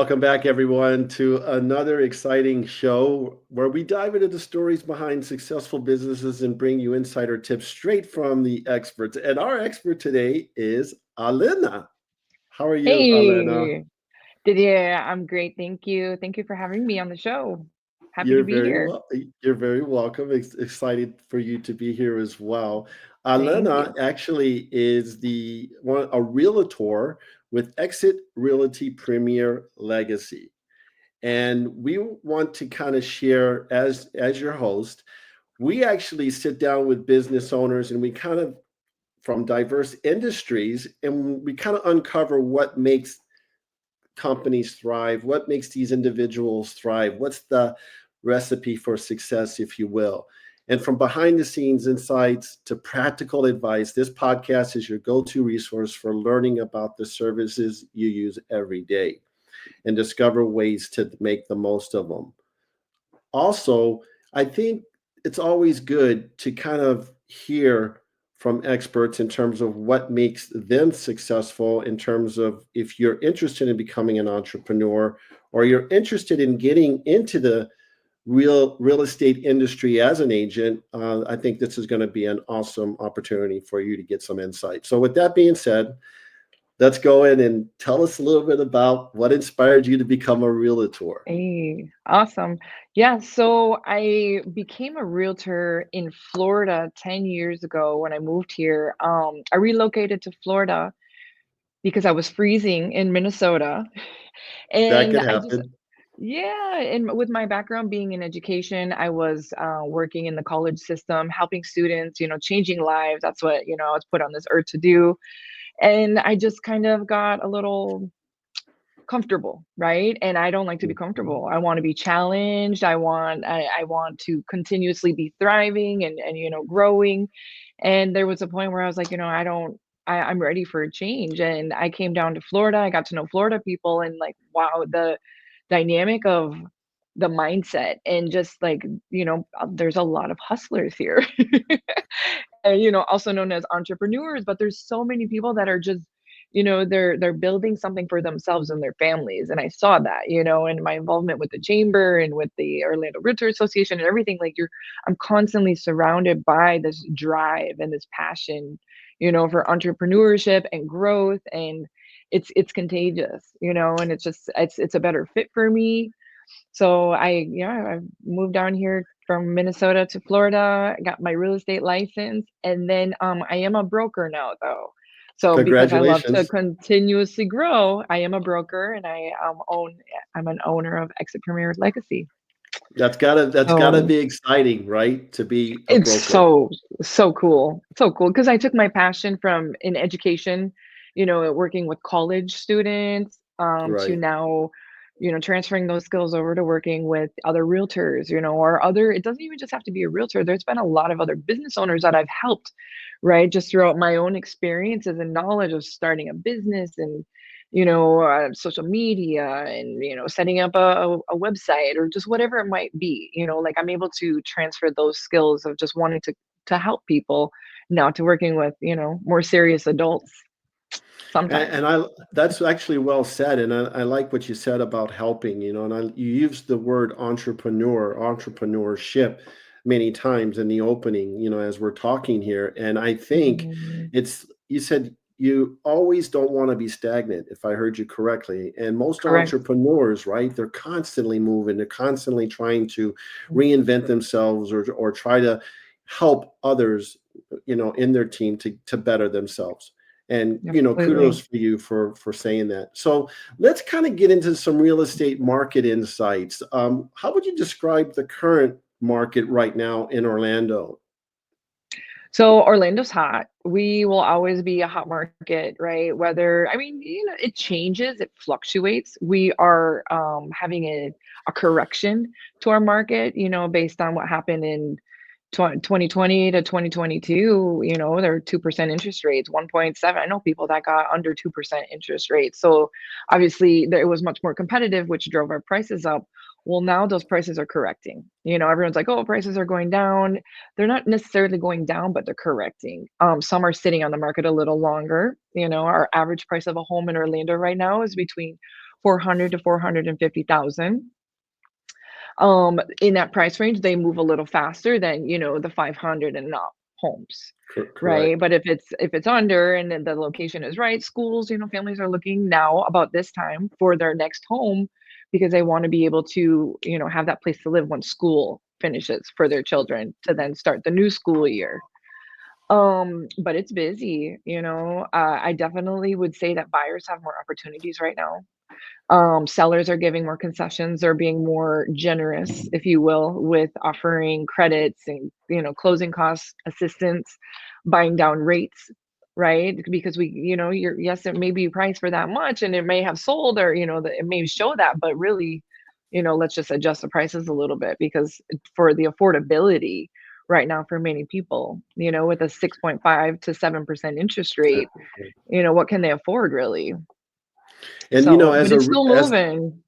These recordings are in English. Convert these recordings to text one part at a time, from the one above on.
Welcome back, everyone, to another exciting show where we dive into the stories behind successful businesses and bring you insider tips straight from the experts. And our expert today is Alena. How are you, Alena? Hey, I'm great. Thank you. Thank you for having me on the show. Happy to You're be very here. well. You're very welcome. Excited for you to be here as well. Thank Alena you. actually is a realtor with Exit Realty Premier Legacy. And we want to kind of share as your host. We actually sit down with business owners and we kind of from diverse industries and we kind of uncover what makes companies thrive, what makes these individuals thrive, what's the recipe for success, if you will. And from behind the scenes insights to practical advice, this podcast is your go-to resource for learning about the services you use every day and discover ways to make the most of them. Also, I think it's always good to kind of hear from experts in terms of what makes them successful, in terms of if you're interested in becoming an entrepreneur or you're interested in getting into the real estate industry as an agent. I think this is going to be an awesome opportunity for you to get some insight. So with that being said, let's go in and tell us a little bit about what inspired you to become a realtor. Hey, awesome. Yeah, so I became a realtor in Florida 10 years ago when I moved here. I relocated to Florida because I was freezing in Minnesota. That And could I just, happen. yeah, and with my background being in education, I was working in the college system, helping students, changing lives. That's what, I was put on this earth to do. And I just kind of got a little comfortable, right? And I don't like to be comfortable. I want to be challenged. I want to continuously be thriving and growing. And there was a point where I was like, I'm ready for a change. And I came down to Florida. I got to know Florida people and like, wow, the dynamic of the mindset and just like, there's a lot of hustlers here. And, also known as entrepreneurs, but there's so many people that are just, they're building something for themselves and their families. And I saw that, in my involvement with the chamber and with the Orlando Realtor Association and everything. Like I'm constantly surrounded by this drive and this passion, for entrepreneurship and growth. And it's contagious, and it's a better fit for me. So I moved down here from Minnesota to Florida, got my real estate license, and then I am a broker now though. So because I love to Congratulations. continuously grow, I am a broker and I'm an owner of Exit Premier Legacy. That's gotta So be exciting, right? To be a it's broker. so cool. So cool because I took my passion from in education, working with college students, to Right. now, transferring those skills over to working with other realtors, or other, it doesn't even just have to be a realtor. There's been a lot of other business owners that I've helped, right? Just throughout my own experiences and knowledge of starting a business and social media and setting up a website or just whatever it might be, like I'm able to transfer those skills of just wanting to help people now to working with more serious adults sometimes. And I that's actually well said. And I like what you said about helping, and you used the word entrepreneurship many times in the opening, as we're talking here. And I think Mhm. you said you always don't want to be stagnant, if I heard you correctly. And most Correct. entrepreneurs, right, they're constantly moving, they're constantly trying to reinvent themselves or try to help others, in their team to better themselves. And Completely. kudos for you for saying that. So let's kind of get into some real estate market insights. How would you describe the current market right now in Orlando? So Orlando's hot. We will always be a hot market, right? Whether, I mean, it changes, it fluctuates. We are having a correction to our market, based on what happened in 2020 to 2022. There were 2% interest rates, 1.7. I know people that got under 2% interest rates. So obviously there, it was much more competitive, which drove our prices up. Well, now those prices are correcting. Everyone's like, oh, prices are going down. They're not necessarily going down, but they're correcting. Some are sitting on the market a little longer. Our average price of a home in Orlando right now is between 400 to 450,000. In that price range, they move a little faster than, the 500 and up homes, right? Correct. But if it's under and then the location is right, schools, families are looking now about this time for their next home because they want to be able to, have that place to live when school finishes for their children to then start the new school year. But it's busy, I definitely would say that buyers have more opportunities right now. Sellers are giving more concessions or being more generous, if you will, with offering credits and, closing cost assistance, buying down rates, right? Because yes, it may be priced for that much and it may have sold or, that it may show that, but really, let's just adjust the prices a little bit because for the affordability right now for many people, with a 6.5 to 7% interest rate, what can they afford really? And So, but as it's still as moving.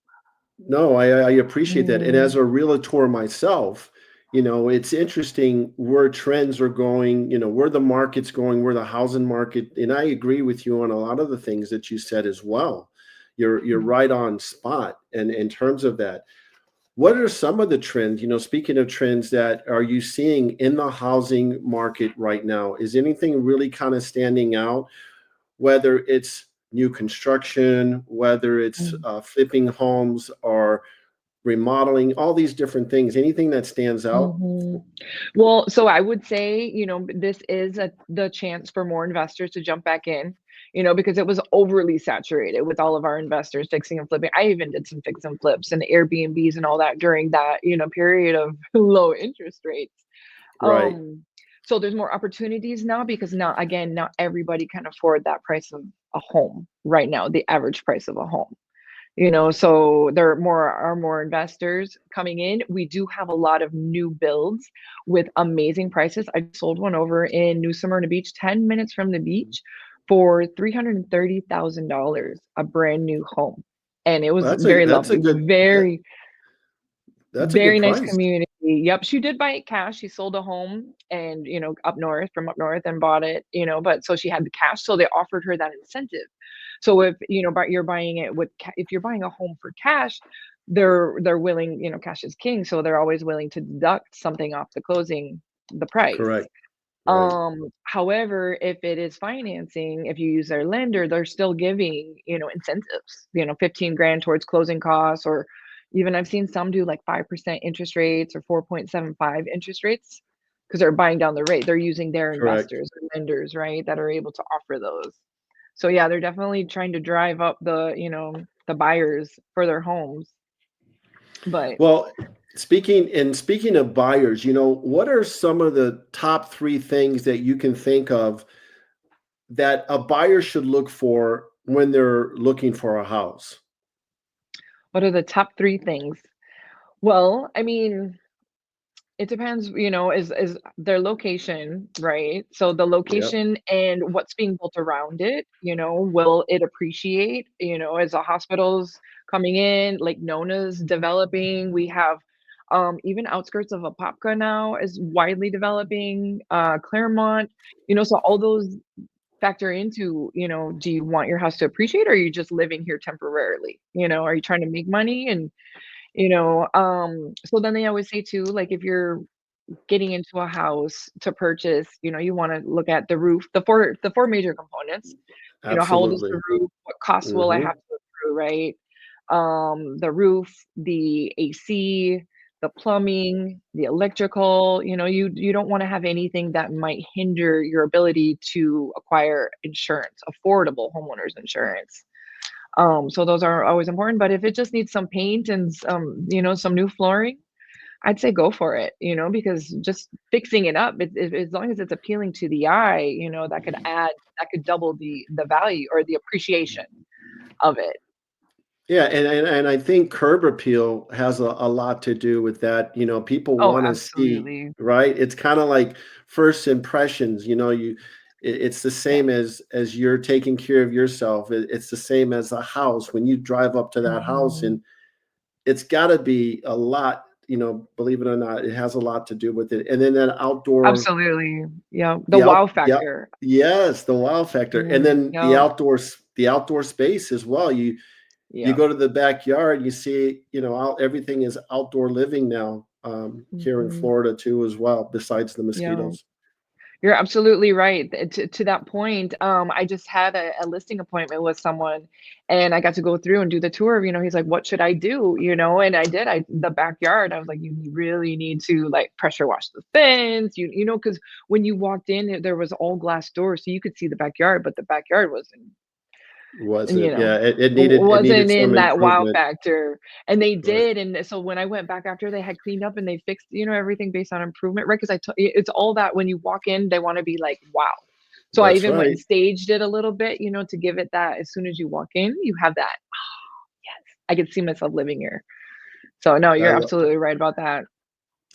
no, I appreciate that. And as Mhm, a realtor myself, it's interesting where trends are going, where the market's going, where the housing market, and I agree with you on a lot of the things that you said as well. You're mhm, right on spot. And in terms of that, what are some of the trends, speaking of trends that are you seeing in the housing market right now? Is anything really kind of standing out, whether it's new construction, whether it's mhm, flipping homes or remodeling, all these different things. Anything that stands out? mhm. Well, so I would say, this is the chance for more investors to jump back in, because it was overly saturated with all of our investors fixing and flipping. I even did some fix and flips and Airbnbs and all that during that, period of low interest rates. Right. Um, so there's more opportunities now because now, again, not everybody can afford that price of a home right now, the average price of a home. So there are more investors coming in. We do have a lot of new builds with amazing prices. I sold one over in New Smyrna Beach, 10 minutes from the beach for $330,000, a brand new home. And it was That's a very that's a lovely, good very, that's a good very nice price. community. Yep, she did buy it cash. She sold a home and, up north and bought it, but so she had the cash, so they offered her that incentive. So if, but you're buying it with if you're buying a home for cash, they're willing, cash is king, so they're always willing to deduct something off the closing the price. Correct. Right. However, if it is financing, if you use their lender, they're still giving, incentives, 15 grand towards closing costs, or even I've seen some do like 5% interest rates or 4.75 interest rates because they're buying down the rate. They're using their Correct. investors or lenders, right, that are able to offer those. So yeah, they're definitely trying to drive up the buyers for their homes. But Well, speaking of buyers, what are some of the top 3 things that you can think of that a buyer should look for when they're looking for a house? what are the top 3 things? Well, I mean, it depends, is their location, right? So the Yep. location and what's being built around it, will it appreciate, as a hospital's coming in, like Nona's developing. We have even outskirts of Apopka now is widely developing, Claremont, so all those factor into, do you want your house to appreciate or are you just living here temporarily? Are you trying to make money? And so then they always say too, like if you're getting into a house to purchase, you wanna look at the roof, the four major components. How old is the Absolutely. roof? What costs will I have Mhm. to accrue, right? The roof, the AC, the plumbing, the electrical, you don't wanna have anything that might hinder your ability to acquire insurance, affordable homeowners insurance. So those are always important, but if it just needs some paint and some, some new flooring, I'd say go for it, because just fixing it up, as long as it's appealing to the eye, that could double the value or the appreciation of it. Yeah, and I think curb appeal has a lot to do with that. People Oh, want to see, absolutely. right? It's kind of like first impressions. It's the Yeah. same as you're taking care of yourself. It's the same as a house. When you drive up to that house, Mhm. and it's got to be a lot. Believe it or not, it has a lot to do with it. And then that outdoor, Absolutely. Yeah, the the out, wow yeah, factor. yes, the wow factor, and Mhm. then Yep. the outdoor space as well. You Yeah. go to the backyard, you see, everything is outdoor living now, here in Hmm. Florida too, as well, besides the Yeah. mosquitoes. You're absolutely right. To that point, I just had a listing appointment with someone, and I got to go through and do the tour. He's like, "What should I do?" And I did. The backyard. I was like, "You really need to like pressure wash the fence." Because when you walked in, there was all glass doors, so you could see the backyard, but the backyard wasn't you Wasn't, know, yeah, it needed wasn't some in that wow improvement. factor, and they Right. did, and so when I went back after they had cleaned up and they fixed, everything based on improvement, right? Because it's all that when you walk in, they wanna be like, "Wow." So I That's even went right. and staged it a little bit, to give it that as soon as you walk in, you have that, "Yes, I can see myself living here." So, no, I you're lo absolutely right about that.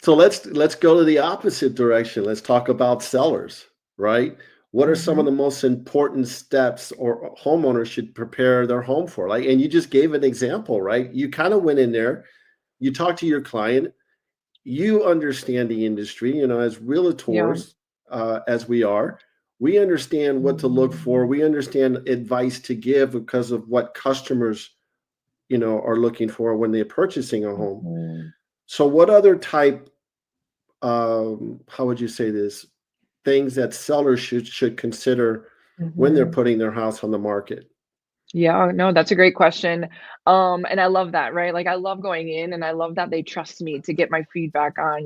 So let's go to the opposite direction. Let's talk about sellers, right? What are some of Mhm. the most important steps or homeowners should prepare their home for? Like, and you just gave an example, right? You kind of went in there, you talked to your client, you understand the industry, as Yeah. realtors, as we are, we understand what to look for. Mhm. We understand advice to give because of what customers, are looking for when they're purchasing a home. Mhm. So what other type, how would you say this, things that sellers should consider when they're Mhm. putting their house on the market? Yeah, no, that's a great question. And I love that, right? Like I love going in and I love that they trust me to get my feedback on,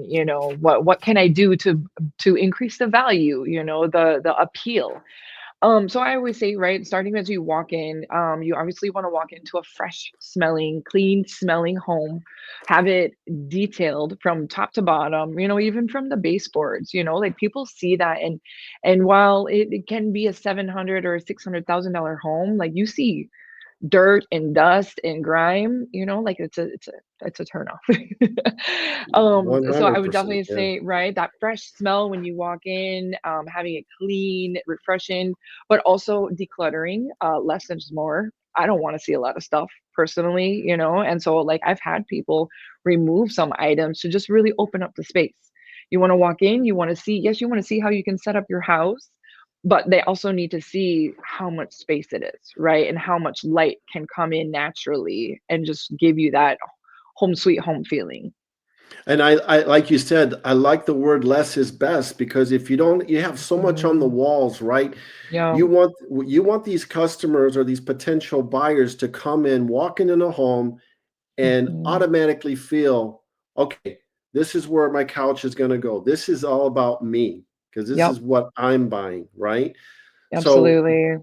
what can I do to increase the value, the appeal. So I always say, right, starting as you walk in, you obviously want to walk into a fresh smelling, clean smelling home, have it detailed from top to bottom, even from the baseboards, like people see that. And while it can be a 700 or a $600,000 home, like you see dirt and dust and grime, like it's a turn off. So I would 100%. definitely Yeah. say, right, that fresh smell when you walk in, having it clean, refreshing, but also decluttering, less is more. I don't want to see a lot of stuff personally, and so like I've had people remove some items to just really open up the space. You want to walk in, you want to see, yes, you want to see how you can set up your house, but they also need to see how much space it is, right? And how much light can come in naturally and just give you that home sweet home feeling. And like you said, I like the word less is best, because if you have so much on the Mhm. walls, right? Yeah. You want these customers or these potential buyers to come in, walk into a home and Mhm. automatically feel, okay, this is where my couch is going to go. This is all about me because this Yep. is what I'm buying, right? So Absolutely.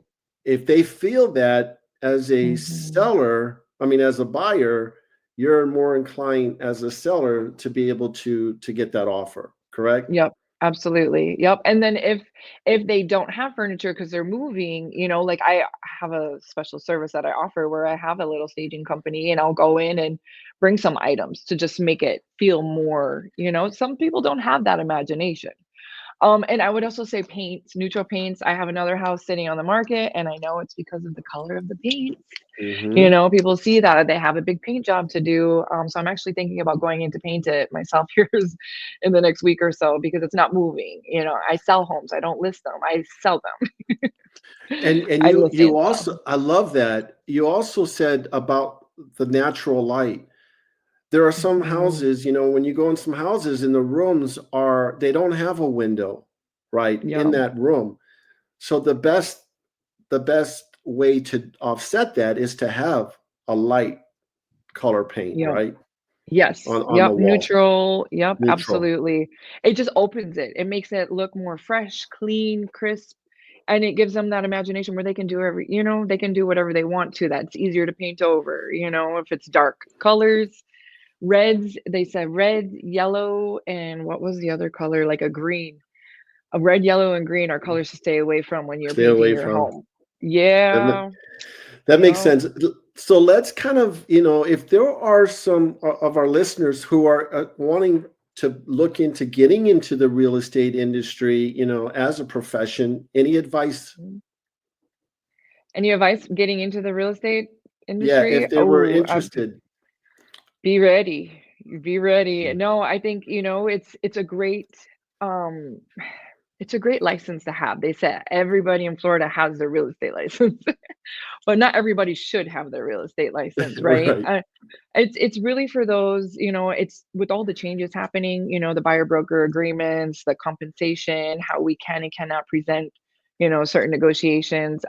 if they feel that as a Mhm. seller, I mean, as a buyer, you're more inclined as a seller to be able to get that offer, correct? Yep, absolutely. Yep. And then if they don't have furniture because they're moving, like I have a special service that I offer where I have a little staging company and I'll go in and bring some items to just make it feel more, some people don't have that imagination. And I would also say paints, neutral paints. I have another house sitting on the market and I know it's because of the color of the paint. Hmm. People see that they have a big paint job to do. So I'm actually thinking about going in to paint it myself here in the next week or so because it's not moving. I sell homes. I don't list them. I sell them. And I you list you and sell. also, I love that. You also said about the natural light. There are some Mhm. houses, when you go in some houses and the rooms they don't have a window, right, in Yeah. that room. So the best way to offset that is to have a light color paint, Yep. right, Yes. on the Yep. wall, Neutral. Yep. neutral. Absolutely. It just opens it. It makes it look more fresh, clean, crisp. And it gives them that imagination where they can do they can do whatever they want to. That's easier to paint over, if it's dark colors. Reds, they said red, yellow, and what was the other color? Like a green. A red, yellow, and green are colors to stay away from when you're Stay painting away your from. home. That ma Yeah. that makes Yeah. sense. So let's kind of, if there are some of our listeners who are, wanting to look into getting into the real estate industry, as a profession, any advice? Mhm. Any advice getting into the real estate Yeah, industry? if they were Oh, interested. be ready. Be ready. No, I think, it's a great um it's a great license to have. They said everybody in Florida has their real estate license. but not everybody should have their real estate license, right? Right. It's really for those, it's with all the changes happening, the buyer broker agreements, the compensation, how we can and cannot present, certain negotiations.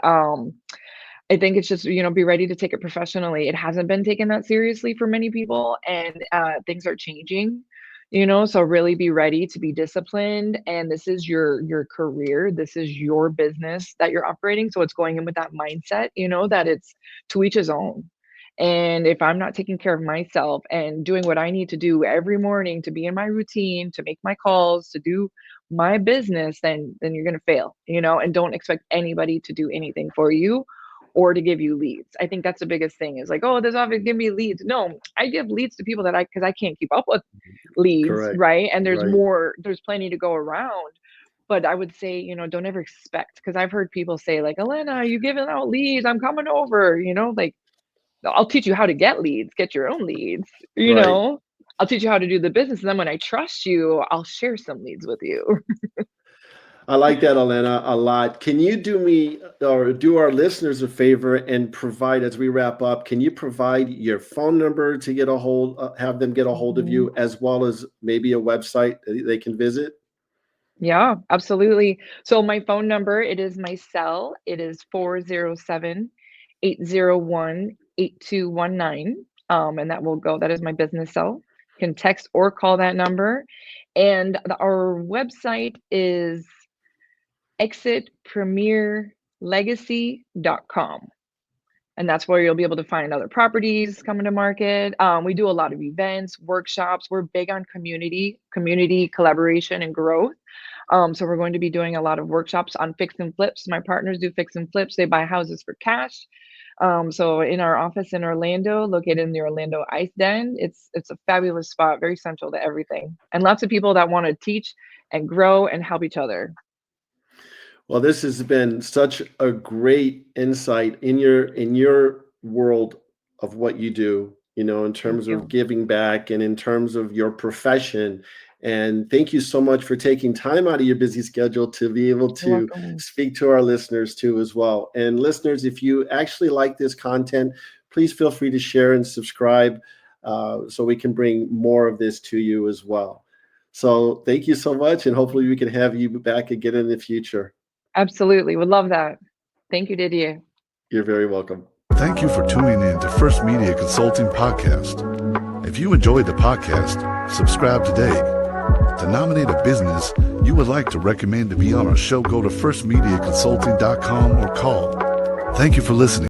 I think it's just, be ready to take it professionally. It hasn't been taken that seriously for many people, and things are changing, so really be ready to be disciplined. And this is your career. This is your business that you're operating. So it's going in with that mindset, that it's to each his own. And if I'm not taking care of myself and doing what I need to do every morning to be in my routine, to make my calls, to do my business, then you're gonna fail, and don't expect anybody to do anything for you or to give you leads. I think that's the biggest thing is like, oh, this office give me leads. No, I give leads to people that because I can't keep up with leads, Correct. right? And Right. there's plenty to go around. But I would say, don't ever expect, because I've heard people say like, Alena, you giving out leads, I'm coming over, like I'll teach you how to get leads, get your own leads, Right. I'll teach you how to do the business. And then when I trust you, I'll share some leads with you. I like that, Alena, a lot. Can you do me or do our listeners a favor and provide, as we wrap up, can you provide your phone number to get a hold, have them get a hold of Mhm. you, as well as maybe a website that they can visit? Yeah, absolutely. So my phone number, it is my cell. It is 407-801-8219. And that is my business cell. You can text or call that number. And our website is exitpremierlegacy.com. And that's where you'll be able to find other properties coming to market. We do a lot of events, workshops. We're big on community collaboration and growth. So we're going to be doing a lot of workshops on fix and flips. My partners do fix and flips. They buy houses for cash. So in our office in Orlando, located in the Orlando Ice Den, it's a fabulous spot, very central to everything, and lots of people that want to teach and grow and help each other. Well, this has been such a great insight in your world of what you do, in Thank terms of you. giving back and in terms of your profession. And thank you so much for taking time out of your busy schedule to be able You're to welcome. speak to our listeners too as well. And listeners, if you actually like this content, please feel free to share and subscribe so we can bring more of this to you as well. So thank you so much, and hopefully we can have you back again in the future. Absolutely, would love that. Thank you, Didier. You're very welcome. Thank you for tuning in to First Media Consulting Podcast. If you enjoyed the podcast, subscribe today. To nominate a business you would like to recommend to be on our show, go to firstmediaconsulting.com or call. Thank you for listening.